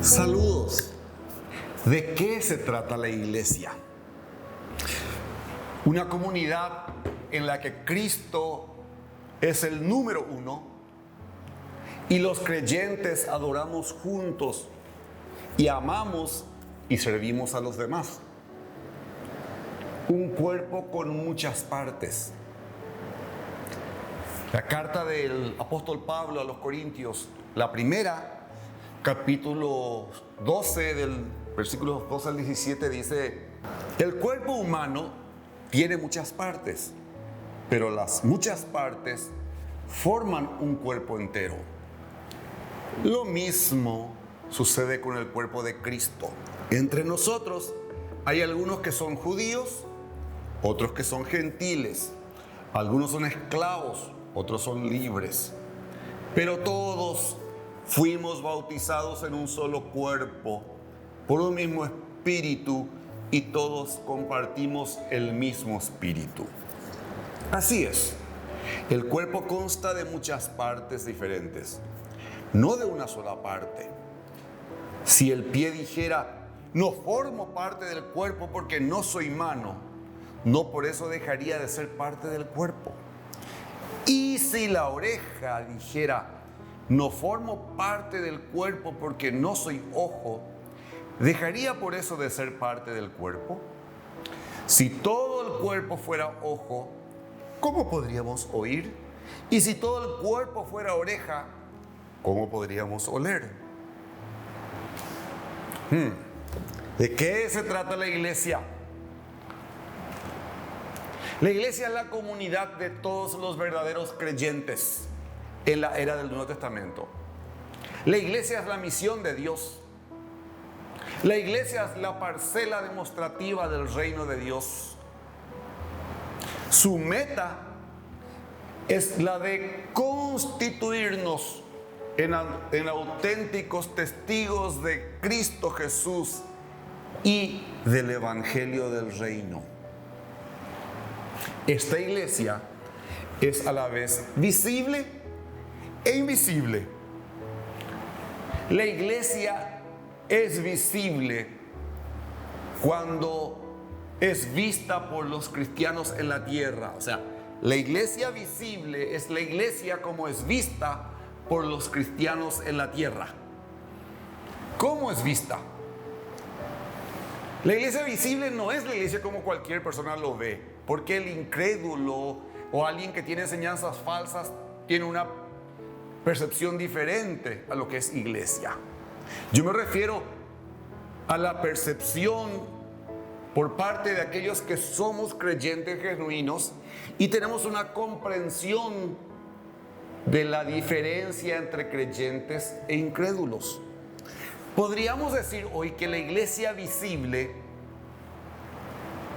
Saludos. ¿De qué se trata la iglesia? Una comunidad en la que Cristo es el número uno y los creyentes adoramos juntos y amamos y servimos a los demás. Un cuerpo con muchas partes. La carta del apóstol Pablo a los Corintios, la primera, capítulo 12 del versículo 12 al 17 dice: el cuerpo humano tiene muchas partes, pero las muchas partes forman un cuerpo entero. Lo mismo sucede con el cuerpo de Cristo. Entre nosotros hay algunos que son judíos, otros que son gentiles, algunos son esclavos, otros son libres, pero todos fuimos bautizados en un solo cuerpo, por un mismo espíritu, y todos compartimos el mismo espíritu. Así es, el cuerpo consta de muchas partes diferentes, no de una sola parte. Si el pie dijera: no formo parte del cuerpo porque no soy mano, no por eso dejaría de ser parte del cuerpo. Y si la oreja dijera: no formo parte del cuerpo porque no soy ojo, ¿dejaría por eso de ser parte del cuerpo? Si todo el cuerpo fuera ojo, ¿cómo podríamos oír? Y si todo el cuerpo fuera oreja, ¿cómo podríamos oler? ¿De qué se trata la iglesia? La iglesia es la comunidad de todos los verdaderos creyentes en la era del Nuevo Testamento. La iglesia es la misión de Dios. La iglesia es la parcela demostrativa del reino de Dios. Su meta es la de constituirnos en auténticos testigos de Cristo Jesús y del evangelio del reino. Esta iglesia es a la vez visible e invisible. La iglesia es visible cuando es vista por los cristianos en la tierra. O sea, la iglesia visible es la iglesia como es vista por los cristianos en la tierra. ¿Cómo es vista? La iglesia visible no es la iglesia como cualquier persona lo ve, porque el incrédulo o alguien que tiene enseñanzas falsas tiene una percepción diferente a lo que es iglesia. Yo me refiero a la percepción por parte de aquellos que somos creyentes genuinos y tenemos una comprensión de la diferencia entre creyentes e incrédulos. Podríamos decir hoy que la iglesia visible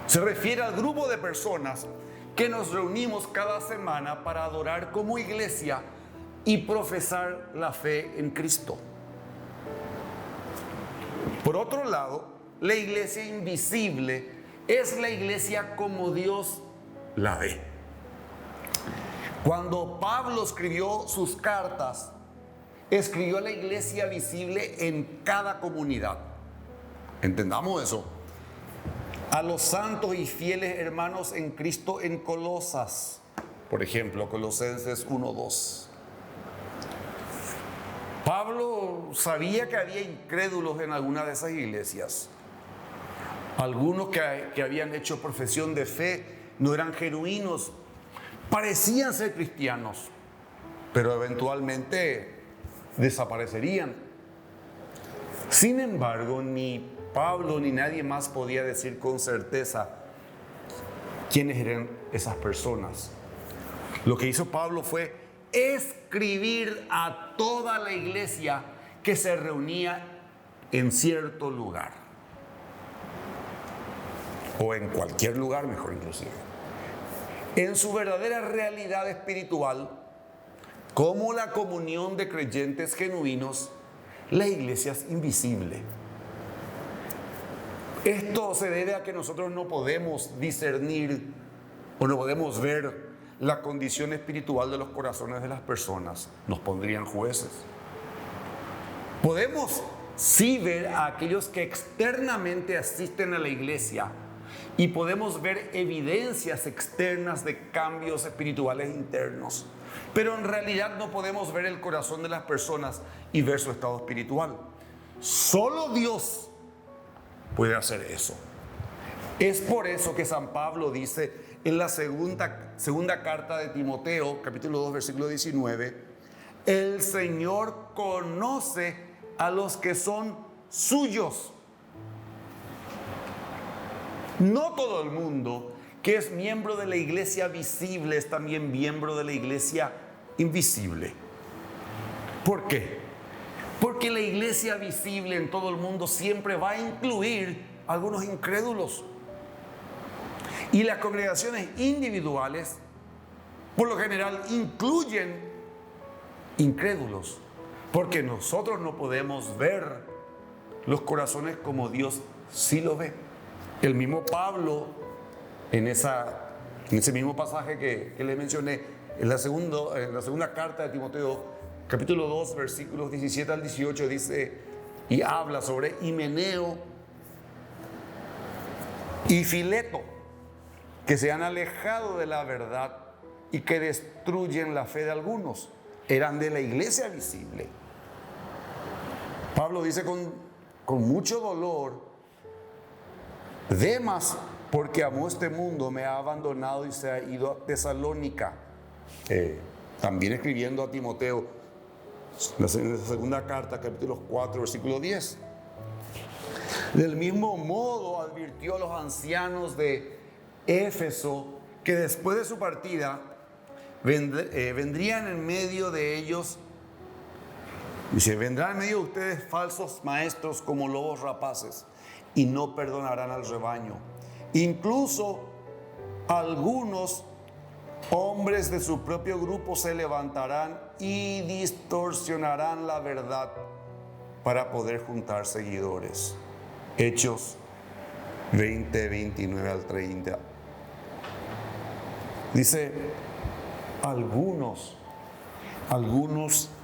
se refiere al grupo de personas que nos reunimos cada semana para adorar como iglesia y profesar la fe en Cristo. Por otro lado, la iglesia invisible es la iglesia como Dios la ve. Cuando Pablo escribió sus cartas, escribió a la iglesia visible en cada comunidad. Entendamos eso. A los santos y fieles hermanos en Cristo en Colosas, por ejemplo, Colosenses 1:2. Pablo sabía que había incrédulos en alguna de esas iglesias. Algunos que habían hecho profesión de fe no eran genuinos, parecían ser cristianos, pero eventualmente desaparecerían. Sin embargo, ni Pablo ni nadie más podía decir con certeza quiénes eran esas personas. Lo que hizo Pablo fue escribir a toda la iglesia que se reunía en cierto lugar, o en cualquier lugar, mejor inclusive, en su verdadera realidad espiritual, como la comunión de creyentes genuinos. La iglesia es invisible. Esto se debe a que nosotros no podemos discernir o no podemos ver la condición espiritual de los corazones de las personas. Nos pondrían jueces. Podemos sí ver a aquellos que externamente asisten a la iglesia y podemos ver evidencias externas de cambios espirituales internos. Pero en realidad no podemos ver el corazón de las personas y ver su estado espiritual. Solo Dios puede hacer eso. Es por eso que San Pablo dice en la segunda carta de Timoteo, capítulo 2, versículo 19, el Señor conoce a los que son suyos. No todo el mundo que es miembro de la iglesia visible es también miembro de la iglesia invisible. ¿Por qué? Porque la iglesia visible en todo el mundo siempre va a incluir a algunos incrédulos. Y las congregaciones individuales, por lo general, incluyen incrédulos. Porque nosotros no podemos ver los corazones como Dios sí lo ve. El mismo Pablo, en ese mismo pasaje que le mencioné, en la segunda carta de Timoteo, capítulo 2, versículos 17 al 18, dice y habla sobre Himeneo y Fileto, que se han alejado de la verdad y que destruyen la fe de algunos. Eran de la iglesia visible. Pablo dice con mucho dolor, Demas, porque amó este mundo, me ha abandonado y se ha ido a Tesalónica. También escribiendo a Timoteo, en la segunda carta, capítulo 4, versículo 10. Del mismo modo advirtió a los ancianos de Éfeso que después de su partida vendrían en medio de ellos, dice, vendrán en medio de ustedes falsos maestros como lobos rapaces y no perdonarán al rebaño. Incluso algunos hombres de su propio grupo se levantarán y distorsionarán la verdad para poder juntar seguidores. Hechos 20, 29 al 30. Dice, algunos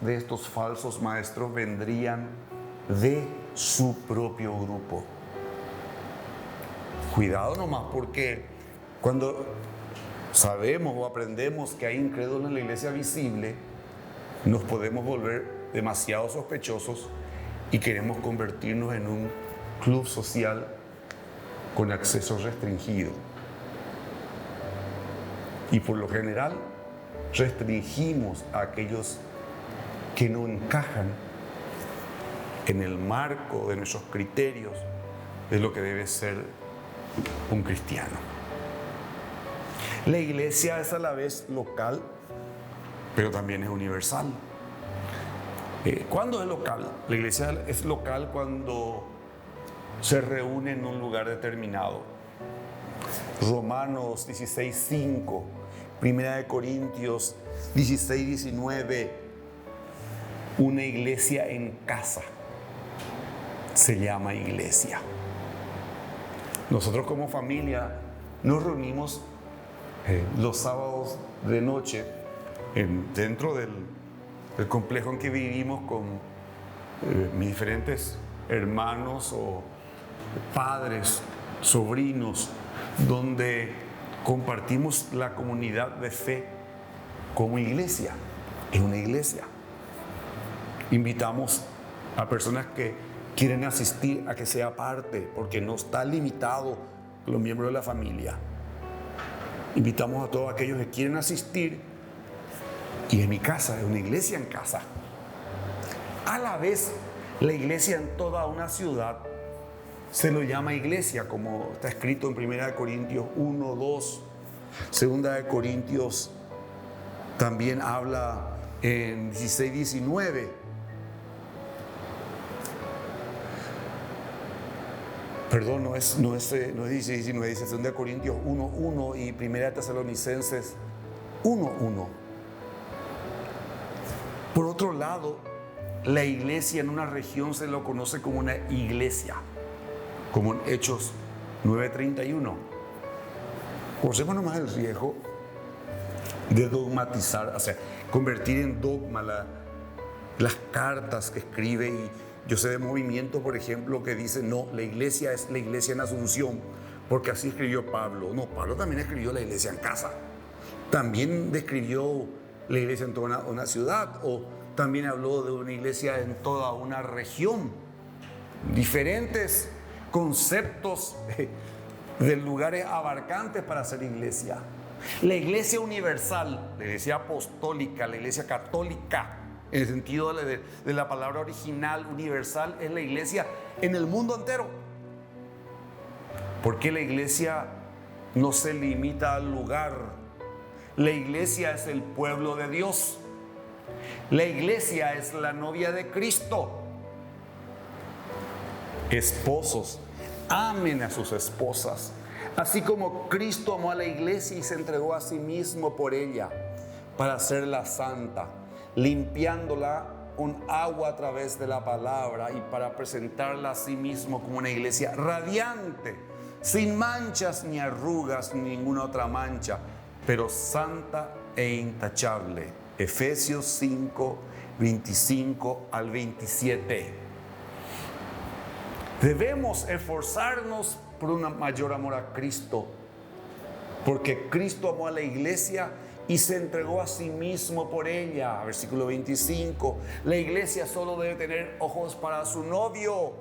de estos falsos maestros vendrían de su propio grupo. Cuidado nomás, porque cuando sabemos o aprendemos que hay incrédulos en la iglesia visible, nos podemos volver demasiado sospechosos y queremos convertirnos en un club social con acceso restringido. Y por lo general restringimos a aquellos que no encajan en el marco de nuestros criterios de lo que debe ser un cristiano. La iglesia es a la vez local, pero también es universal. ¿Cuándo es local? La iglesia es local cuando se reúne en un lugar determinado. Romanos 16:5, Primera de Corintios 16:19, una iglesia en casa se llama iglesia. Nosotros como familia nos reunimos los sábados de noche dentro del complejo en que vivimos con mis diferentes hermanos o padres, sobrinos, donde compartimos la comunidad de fe como iglesia, en una iglesia. Invitamos a personas que quieren asistir a que sea parte, porque no está limitado a los miembros de la familia. Invitamos a todos aquellos que quieren asistir, y en mi casa, es una iglesia en casa. A la vez, la iglesia en toda una ciudad se lo llama iglesia, como está escrito en 1 Corintios 1, 2, 2 Corintios también habla en 16, 19. Perdón, no es 16, 19, dice 2 Corintios 1, 1 y 1 Tesalonicenses 1, 1. Por otro lado, la iglesia en una región se lo conoce como una iglesia, como en Hechos 9:31. Conocemos nomás el riesgo de dogmatizar, o sea, convertir en dogma las cartas que escribe Yo sé de movimientos, por ejemplo, que dicen, no, la iglesia es la iglesia en Asunción, porque así escribió Pablo. No, Pablo también escribió la iglesia en casa. También describió la iglesia en toda una ciudad, o también habló de una iglesia en toda una región. Diferentes conceptos de lugares abarcantes para hacer iglesia. La iglesia universal, la iglesia apostólica, la iglesia católica, en el sentido de la palabra original, universal, es la iglesia en el mundo entero. Porque la iglesia no se limita al lugar. La iglesia es el pueblo de Dios. La iglesia es la novia de Cristo. Esposos, amen a sus esposas, así como Cristo amó a la iglesia y se entregó a sí mismo por ella, para hacerla santa, limpiándola con agua a través de la palabra y para presentarla a sí mismo como una iglesia radiante, sin manchas ni arrugas ni ninguna otra mancha, pero santa e intachable. Efesios 5, 25 al 27. Debemos esforzarnos por un mayor amor a Cristo, porque Cristo amó a la iglesia y se entregó a sí mismo por ella. Versículo 25. La iglesia solo debe tener ojos para su novio,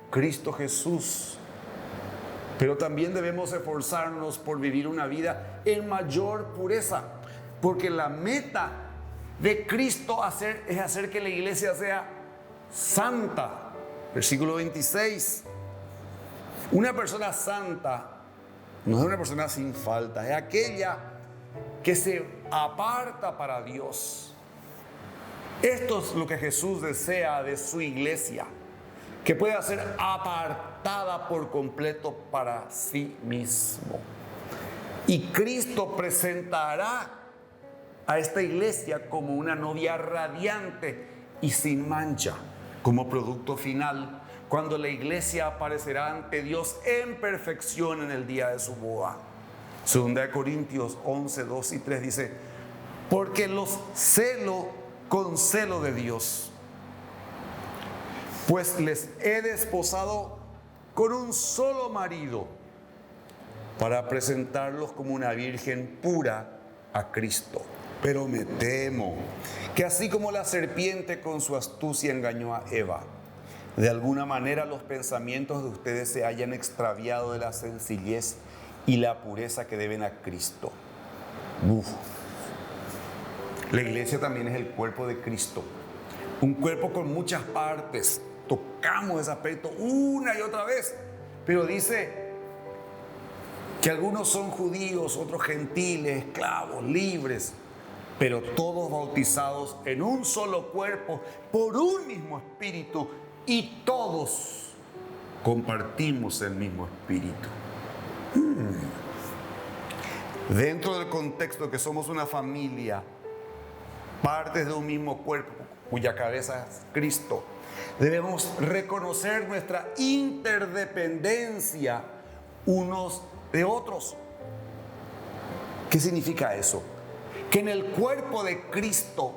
Cristo Jesús. Pero también debemos esforzarnos por vivir una vida en mayor pureza, porque la meta de Cristo es hacer que la iglesia sea santa. Versículo 26. Una persona santa no es una persona sin falta, es aquella que se aparta para Dios. Esto es lo que Jesús desea de su iglesia, que pueda ser apartada por completo para sí mismo. Y Cristo presentará a esta iglesia como una novia radiante y sin mancha, como producto final, cuando la iglesia aparecerá ante Dios en perfección en el día de su boda. 2 Corintios 11, 2 y 3 dice: porque los celo con celo de Dios, pues les he desposado con un solo marido, para presentarlos como una virgen pura a Cristo. Pero me temo que así como la serpiente con su astucia engañó a Eva, de alguna manera los pensamientos de ustedes se hayan extraviado de la sencillez y la pureza que deben a Cristo. La iglesia también es el cuerpo de Cristo, un cuerpo con muchas partes. Tocamos ese aspecto una y otra vez, pero dice que algunos son judíos, otros gentiles, esclavos, libres, pero todos bautizados en un solo cuerpo por un mismo espíritu, y todos compartimos el mismo espíritu. Dentro del contexto que somos una familia, partes de un mismo cuerpo cuya cabeza es Cristo, debemos reconocer nuestra interdependencia unos de otros. ¿Qué significa eso? Que en el cuerpo de Cristo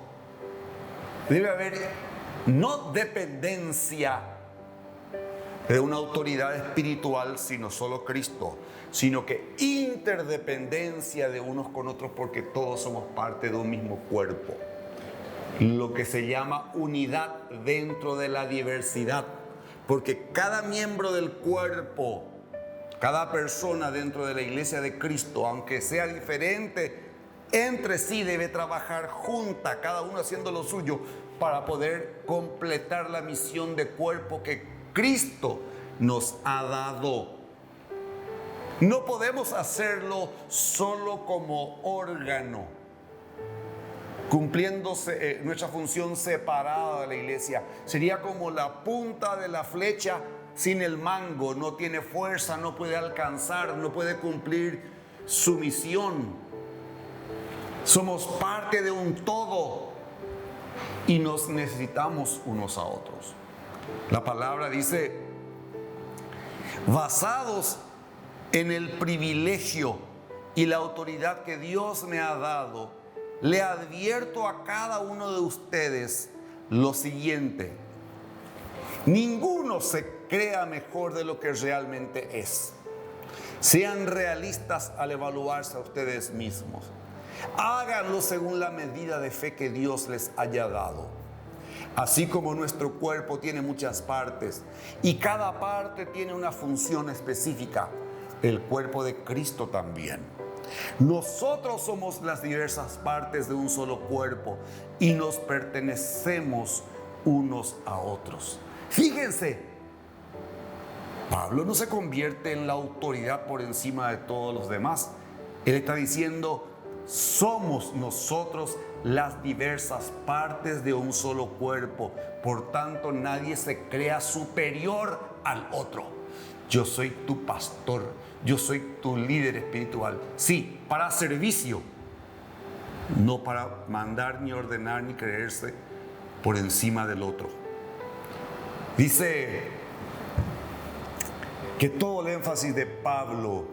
debe haber no dependencia de una autoridad espiritual, sino solo Cristo, sino que interdependencia de unos con otros, porque todos somos parte de un mismo cuerpo. Lo que se llama unidad dentro de la diversidad, porque cada miembro del cuerpo, cada persona dentro de la iglesia de Cristo, aunque sea diferente entre sí, debe trabajar junta, cada uno haciendo lo suyo, para poder completar la misión de cuerpo que Cristo nos ha dado. No podemos hacerlo solo como órgano, cumpliéndose nuestra función separada de la iglesia. Sería como la punta de la flecha sin el mango, no tiene fuerza, no puede alcanzar, no puede cumplir su misión. Somos parte de un todo y nos necesitamos unos a otros. La palabra dice: basados en el privilegio y la autoridad que Dios me ha dado, le advierto a cada uno de ustedes lo siguiente: Ninguno se crea mejor de lo que realmente es. Sean realistas al evaluarse a ustedes mismos. Háganlo según la medida de fe que Dios les haya dado. Así como nuestro cuerpo tiene muchas partes y cada parte tiene una función específica, el cuerpo de Cristo también. Nosotros somos las diversas partes de un solo cuerpo y nos pertenecemos unos a otros. Fíjense, Pablo no se convierte en la autoridad por encima de todos los demás. Él está diciendo, somos nosotros las diversas partes de un solo cuerpo. Por tanto, nadie se crea superior al otro. Yo soy tu pastor, yo soy tu líder espiritual. Sí, para servicio, no para mandar ni ordenar ni creerse por encima del otro. Dice que todo el énfasis de Pablo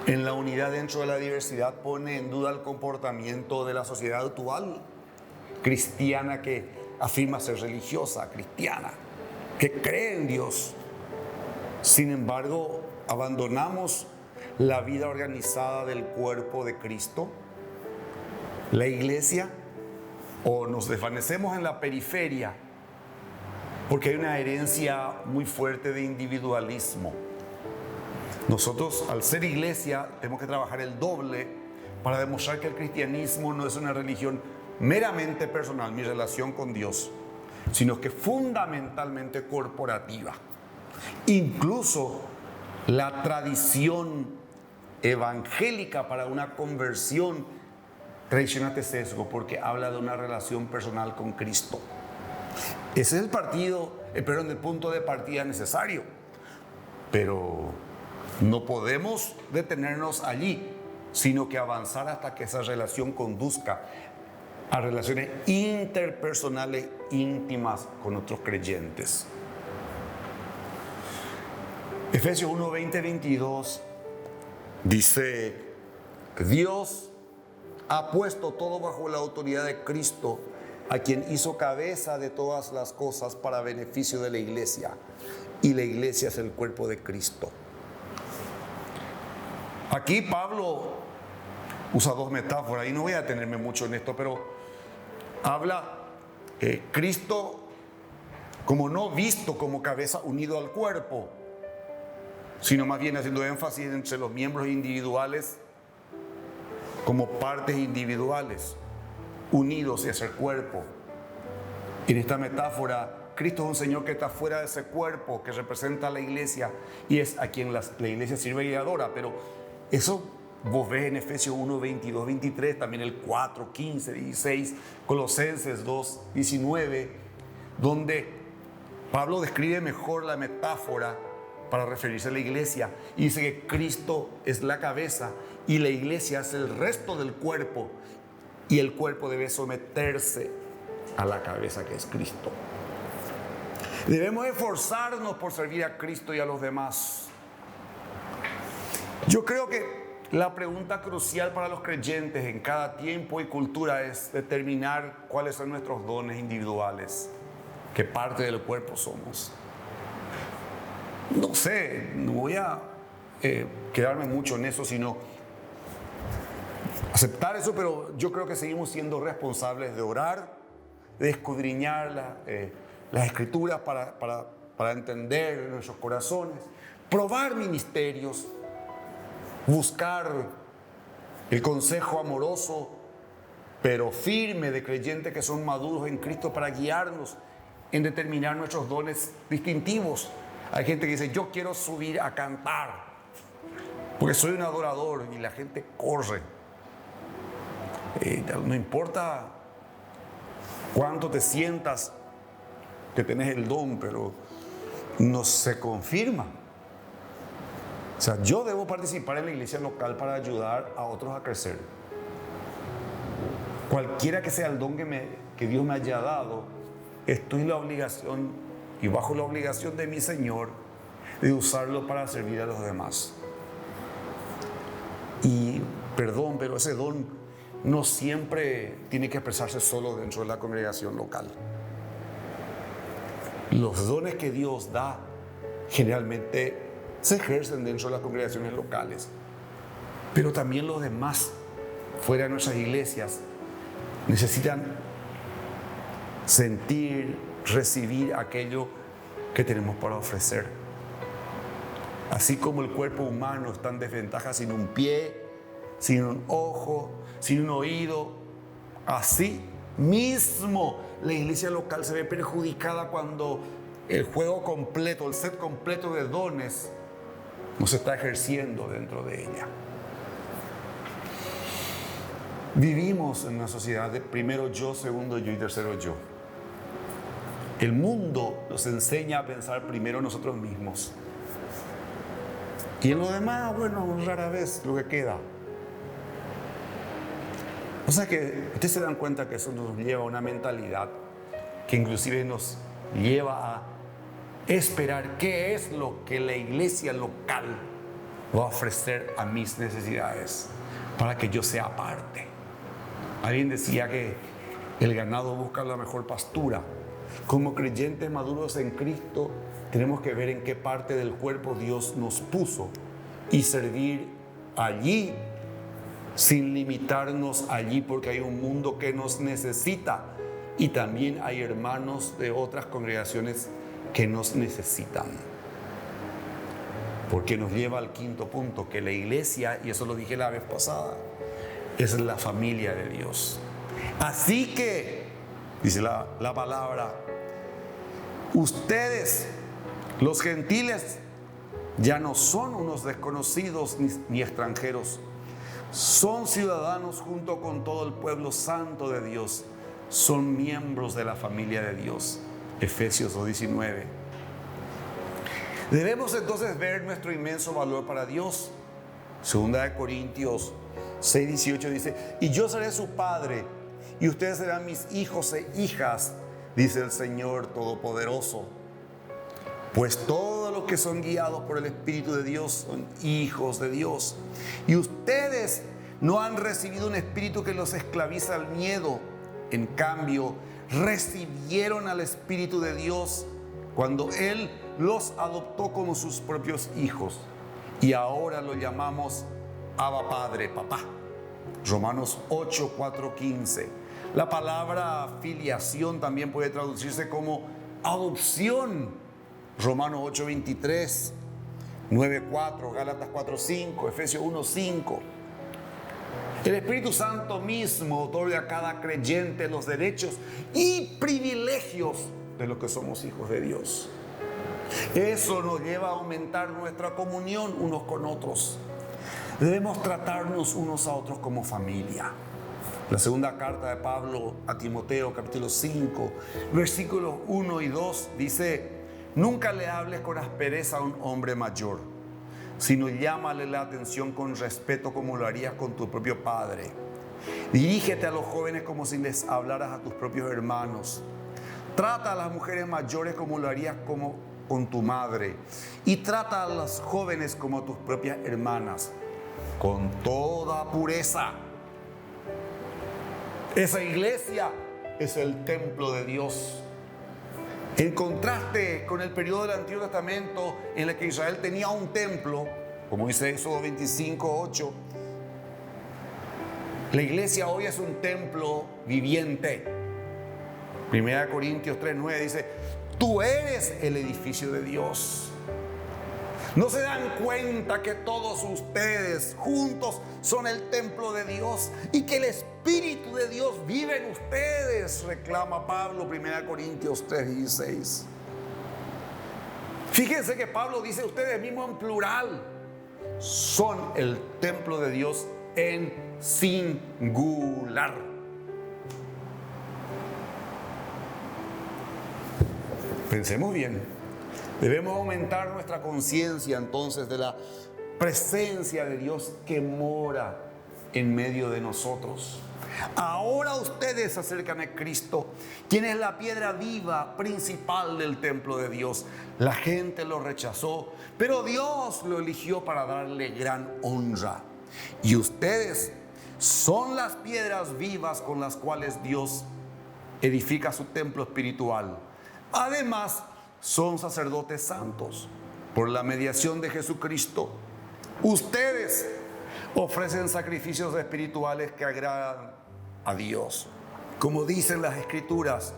en la unidad dentro de la diversidad pone en duda el comportamiento de la sociedad actual cristiana, que afirma ser religiosa, cristiana, que cree en Dios. Sin embargo, abandonamos la vida organizada del cuerpo de Cristo, la iglesia, o nos desvanecemos en la periferia porque hay una herencia muy fuerte de individualismo. Nosotros, al ser iglesia, tenemos que trabajar el doble para demostrar que el cristianismo no es una religión meramente personal, mi relación con Dios, sino que fundamentalmente corporativa. Incluso la tradición evangélica para una conversión traiciona este sesgo porque habla de una relación personal con Cristo. Ese es el punto de partida necesario, pero no podemos detenernos allí, sino que avanzar hasta que esa relación conduzca a relaciones interpersonales íntimas con otros creyentes. Efesios 1, 20, 22 dice: Dios ha puesto todo bajo la autoridad de Cristo, a quien hizo cabeza de todas las cosas para beneficio de la iglesia, y la iglesia es el cuerpo de Cristo. Aquí Pablo usa dos metáforas, y no voy a detenerme mucho en esto, pero habla Cristo como no visto como cabeza unido al cuerpo, sino más bien haciendo énfasis entre los miembros individuales como partes individuales, unidos hacia el cuerpo. En esta metáfora, Cristo es un Señor que está fuera de ese cuerpo, que representa a la iglesia y es a quien la iglesia sirve y adora. Pero eso vos ves en Efesios 1, 22, 23, también el 4, 15, 16, Colosenses 2, 19, donde Pablo describe mejor la metáfora para referirse a la iglesia y dice que Cristo es la cabeza y la iglesia es el resto del cuerpo, y el cuerpo debe someterse a la cabeza, que es Cristo. Debemos esforzarnos por servir a Cristo y a los demás. Yo creo que la pregunta crucial para los creyentes en cada tiempo y cultura es determinar cuáles son nuestros dones individuales, qué parte del cuerpo somos. No sé, no voy a quedarme mucho en eso, sino aceptar eso, pero yo creo que seguimos siendo responsables de orar, de escudriñar las escrituras para entender nuestros corazones, probar ministerios, buscar el consejo amoroso pero firme de creyentes que son maduros en Cristo para guiarnos en determinar nuestros dones distintivos. Hay gente que dice: yo quiero subir a cantar porque soy un adorador, y la gente corre. No importa cuánto te sientas que tenés el don, pero no se confirma. O sea, yo debo participar en la iglesia local para ayudar a otros a crecer. Cualquiera que sea el don que Dios me haya dado, estoy en la obligación y bajo la obligación de mi Señor de usarlo para servir a los demás. Y perdón, pero ese don no siempre tiene que expresarse solo dentro de la congregación local. Los dones que Dios da generalmente se ejercen dentro de las congregaciones locales, pero también los demás fuera de nuestras iglesias necesitan sentir, recibir aquello que tenemos para ofrecer. Así como el cuerpo humano está en desventaja sin un pie, sin un ojo, sin un oído, así mismo la iglesia local se ve perjudicada cuando el juego completo, el set completo de dones no se está ejerciendo dentro de ella. Vivimos en una sociedad de primero yo, segundo yo y tercero yo. El mundo nos enseña a pensar primero nosotros mismos. Y en lo demás, bueno, rara vez lo que queda. O sea que ustedes se dan cuenta que eso nos lleva a una mentalidad que inclusive nos lleva a esperar qué es lo que la iglesia local va a ofrecer a mis necesidades para que yo sea parte. Alguien decía que el ganado busca la mejor pastura. Como creyentes maduros en Cristo, tenemos que ver en qué parte del cuerpo Dios nos puso y servir allí sin limitarnos allí, porque hay un mundo que nos necesita y también hay hermanos de otras congregaciones que nos necesitan. Porque nos lleva al quinto punto, que la iglesia, y eso lo dije la vez pasada, es la familia de Dios. Así que, dice la palabra, ustedes, los gentiles, ya no son unos desconocidos ni extranjeros, son ciudadanos junto con todo el pueblo santo de Dios, son miembros de la familia de Dios. Efesios 2:19. Debemos entonces ver nuestro inmenso valor para Dios. Segunda de Corintios 6:18 dice: y yo seré su padre y ustedes serán mis hijos e hijas, dice el Señor Todopoderoso. Pues todos los que son guiados por el Espíritu de Dios son hijos de Dios. Y ustedes no han recibido un espíritu que los esclaviza al miedo. En cambio, recibieron al Espíritu de Dios cuando Él los adoptó como sus propios hijos. Y ahora lo llamamos Abba Padre, papá. Romanos 8:4-15. La palabra filiación también puede traducirse como adopción. Romanos 8:23, 9:4, Gálatas 4:5, Efesios 1:5. El Espíritu Santo mismo otorga a cada creyente los derechos y privilegios de los que somos hijos de Dios. Eso nos lleva a aumentar nuestra comunión unos con otros. Debemos tratarnos unos a otros como familia. La segunda carta de Pablo a Timoteo, capítulo 5, versículos 1 y 2, dice: nunca le hables con aspereza a un hombre mayor, sino llámale la atención con respeto como lo harías con tu propio padre. Dirígete a los jóvenes como si les hablaras a tus propios hermanos. Trata a las mujeres mayores como lo harías con tu madre. Y trata a las jóvenes como tus propias hermanas, con toda pureza. Esa iglesia es el templo de Dios. En contraste con el periodo del Antiguo Testamento, en el que Israel tenía un templo, como dice Éxodo 25:8, la iglesia hoy es un templo viviente. 1 Corintios 3:9 dice: tú eres el edificio de Dios. ¿No se dan cuenta que todos ustedes juntos son el templo de Dios y que el Espíritu de Dios vive en ustedes? Reclama Pablo, 1 Corintios 3:16. Fíjense que Pablo dice ustedes mismos en plural. Son el templo de Dios en singular. Pensemos bien. Debemos aumentar nuestra conciencia entonces de la presencia de Dios que mora en medio de nosotros. Ahora ustedes se acercan a Cristo, quien es la piedra viva principal del templo de Dios. La gente lo rechazó, pero Dios lo eligió para darle gran honra. Y ustedes son las piedras vivas con las cuales Dios edifica su templo espiritual. Además, son sacerdotes santos. Por la mediación de Jesucristo, ustedes ofrecen sacrificios espirituales que agradan a Dios. Como dicen las Escrituras,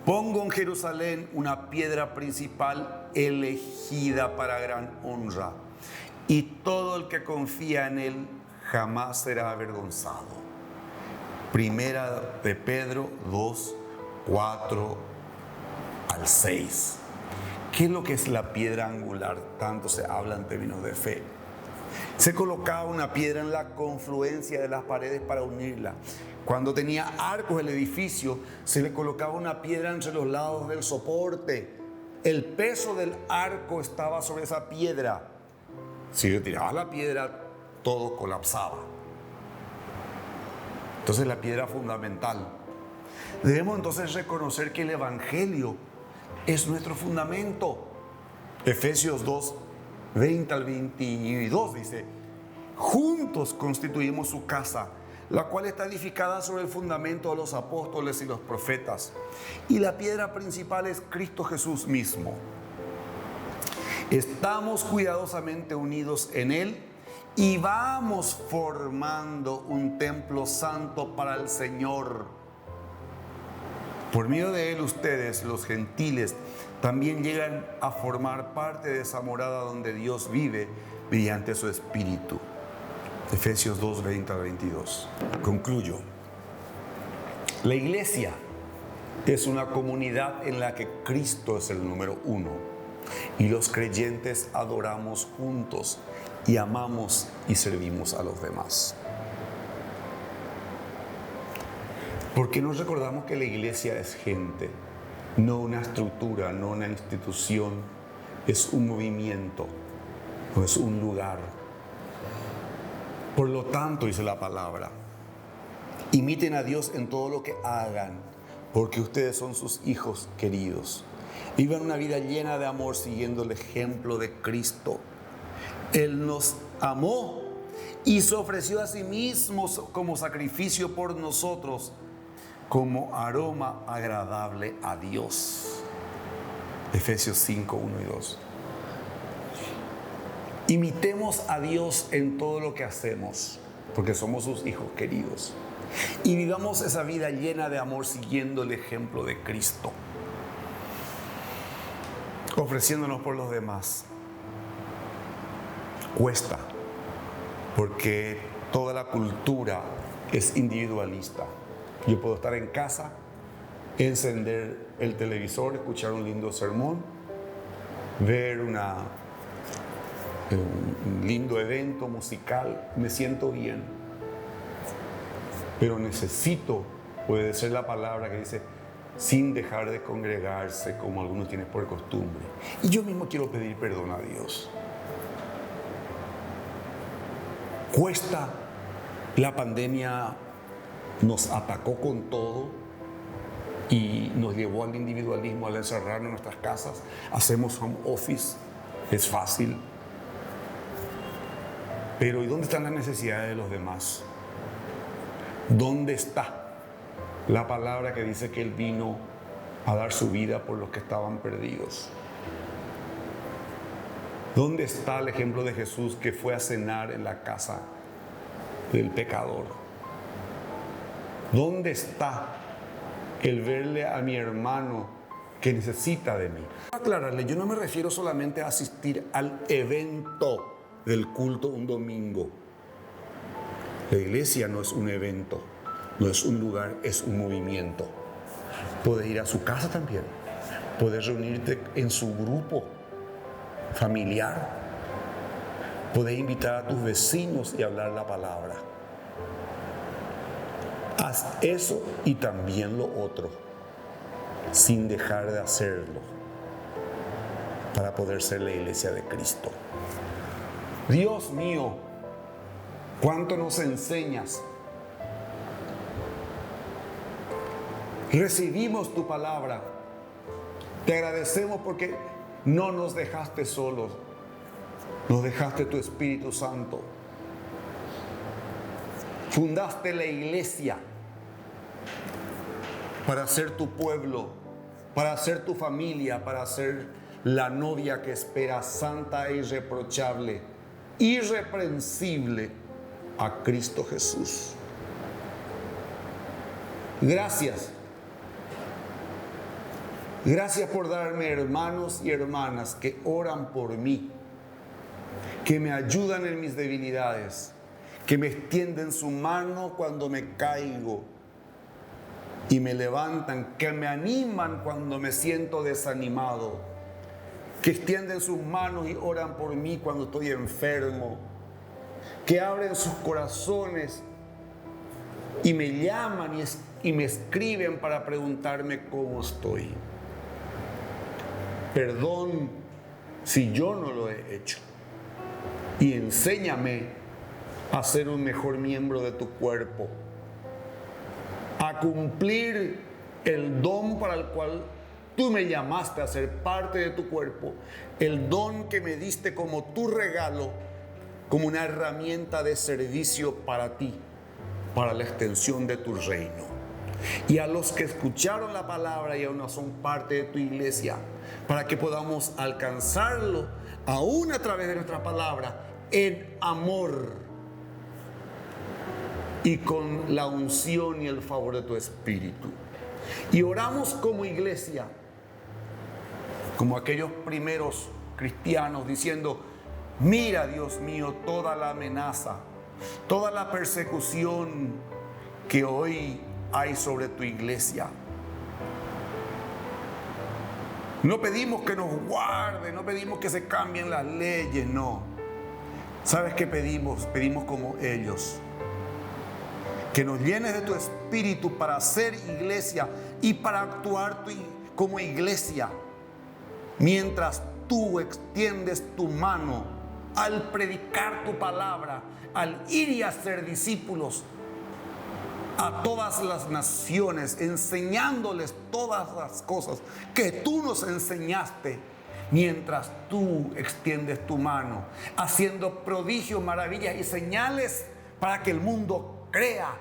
pongo en Jerusalén una piedra principal elegida para gran honra, y todo el que confía en él jamás será avergonzado. Primera de Pedro 2, 4 al 6. ¿Qué es lo que es la piedra angular? Tanto se habla en términos de fe. Se colocaba una piedra en la confluencia de las paredes para unirla. Cuando tenía arcos el edificio, se le colocaba una piedra entre los lados del soporte. El peso del arco estaba sobre esa piedra. Si retirabas la piedra, todo colapsaba. Entonces la piedra fundamental. Debemos entonces reconocer que el Evangelio es nuestro fundamento. Efesios 2, 20 al 22 dice: juntos constituimos su casa, la cual está edificada sobre el fundamento de los apóstoles y los profetas, y la piedra principal es Cristo Jesús mismo. Estamos cuidadosamente unidos en Él y vamos formando un templo santo para el Señor. Por medio de Él, ustedes, los gentiles, también llegan a formar parte de esa morada donde Dios vive mediante su Espíritu. Efesios 2, 20 al 22. Concluyo. La iglesia es una comunidad en la que Cristo es el número uno, y los creyentes adoramos juntos y amamos y servimos a los demás. Porque nos recordamos que la iglesia es gente, no una estructura, no una institución, es un movimiento, no es un lugar. Por lo tanto, dice la palabra, imiten a Dios en todo lo que hagan, porque ustedes son sus hijos queridos. Vivan una vida llena de amor siguiendo el ejemplo de Cristo. Él nos amó y se ofreció a sí mismo como sacrificio por nosotros, como aroma agradable a Dios. Efesios 5, 1 y 2. Imitemos a Dios en todo lo que hacemos, porque somos sus hijos queridos. Y vivamos esa vida llena de amor siguiendo el ejemplo de Cristo, ofreciéndonos por los demás. Cuesta, porque toda la cultura es individualista. Yo puedo estar en casa, encender el televisor, escuchar un lindo sermón, ver un lindo evento musical, me siento bien. Pero necesito obedecer la palabra que dice, sin dejar de congregarse como algunos tienen por costumbre. Y yo mismo quiero pedir perdón a Dios. Cuesta. La pandemia nos atacó con todo y nos llevó al individualismo, al encerrarnos en nuestras casas. Hacemos home office, es fácil. Pero ¿y dónde están las necesidades de los demás? ¿Dónde está la palabra que dice que Él vino a dar su vida por los que estaban perdidos? ¿Dónde está el ejemplo de Jesús que fue a cenar en la casa del pecador? ¿Dónde está el verle a mi hermano que necesita de mí? Para aclararle, yo no me refiero solamente a asistir al evento del culto un domingo. La iglesia no es un evento, no es un lugar, es un movimiento. Puedes ir a su casa también, puedes reunirte en su grupo familiar, puedes invitar a tus vecinos y hablar la palabra. Haz eso y también lo otro, sin dejar de hacerlo, para poder ser la iglesia de Cristo. Dios mío, cuánto nos enseñas. Recibimos tu palabra. Te agradecemos porque no nos dejaste solos, nos dejaste tu Espíritu Santo. Fundaste la iglesia para ser tu pueblo, para ser tu familia, para ser la novia que espera santa e irreprochable, irreprensible a Cristo Jesús. Gracias. Gracias por darme hermanos y hermanas que oran por mí, que me ayudan en mis debilidades, que me extienden su mano cuando me caigo y me levantan, que me animan cuando me siento desanimado, que extienden sus manos y oran por mí cuando estoy enfermo, que abren sus corazones y me llaman y me escriben para preguntarme cómo estoy. Perdón si yo no lo he hecho y enséñame a ser un mejor miembro de tu cuerpo, a cumplir el don para el cual tú me llamaste a ser parte de tu cuerpo, el don que me diste como tu regalo, como una herramienta de servicio para ti, para la extensión de tu reino. Y a los que escucharon la palabra y aún no son parte de tu iglesia, para que podamos alcanzarlo aún a través de nuestra palabra en amor y con la unción y el favor de tu Espíritu. Y oramos como iglesia, como aquellos primeros cristianos, diciendo: mira, Dios mío, toda la amenaza, toda la persecución que hoy hay sobre tu iglesia. No pedimos que nos guarde, no pedimos que se cambien las leyes, no. ¿Sabes qué pedimos? Pedimos como ellos, que nos llenes de tu Espíritu para ser iglesia y para actuar como iglesia, mientras tú extiendes tu mano al predicar tu palabra, al ir y hacer discípulos a todas las naciones, enseñándoles todas las cosas que tú nos enseñaste, mientras tú extiendes tu mano, haciendo prodigios, maravillas y señales para que el mundo crea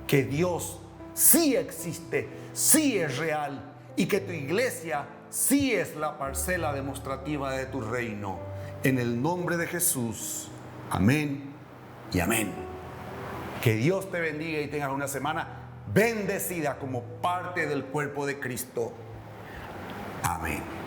que Dios sí existe, sí es real, y que tu iglesia sí es la parcela demostrativa de tu reino. En el nombre de Jesús, amén y amén. Que Dios te bendiga y tengas una semana bendecida como parte del cuerpo de Cristo. Amén.